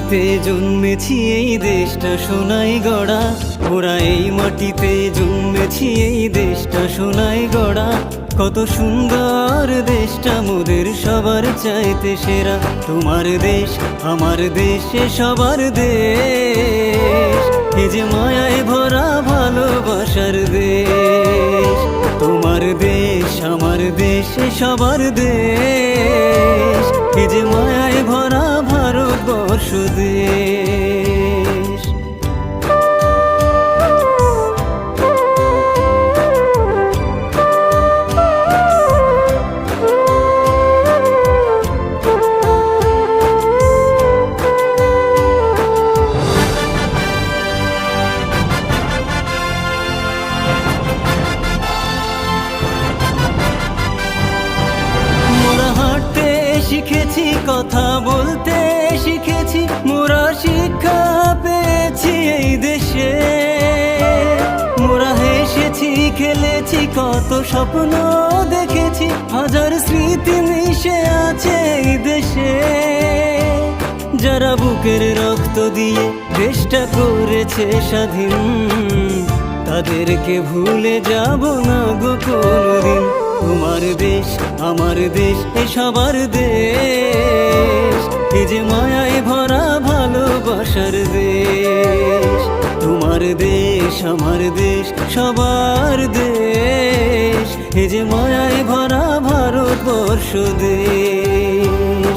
মাটিতে জন্মেছি, এই দেশটা সোনায় গড়া। মোরা এই মাটিতে জন্মেছি, এই দেশটা সোনায় গড়া। কত সুন্দর দেশটা মোদের সবার চাইতে সেরা। তোমার দেশ আমার দেশ সবার দেশ, এ যে মায়ায় ভরা ভালোবাসার দেশ। তোমার দেশ আমার দেশ সবার দেশ, এ যে মায়ায় ভরা ভারতবর্ষ দেশ। শিখেছি কথা বলতে শিখেছি, মোরা শিক্ষা পেয়েছি এই দেশে। মোরা হেসেছি খেলেছি, কত স্বপ্ন দেখেছি, হাজার স্মৃতি মিশে আছে এই দেশে। যারা বুকের রক্ত দিয়ে দেশটা করেছে স্বাধীন, তাদেরকে ভুলে যাব না গো কোনদিন। তোমার দেশ আমার দেশ সবার দেশ, এ যে মায়ায় ভরা ভালোবাসার দেশ। তোমার দেশ আমার দেশ সবার দেশ, এ যে মায়ায় ভরা ভারতবর্ষ দেশ।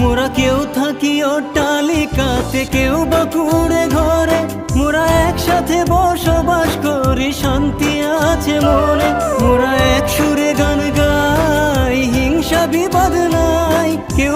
মোরা কেউ থাকি অট্টালিকাতে, কেউ বা কুঁড়ে ঘরে, মোরা একসাথে বসবাস করি, শান্তি আছে মনে। মোরা এক সুরে গান গাই, হিংসা বিবাদ নাই, কেউ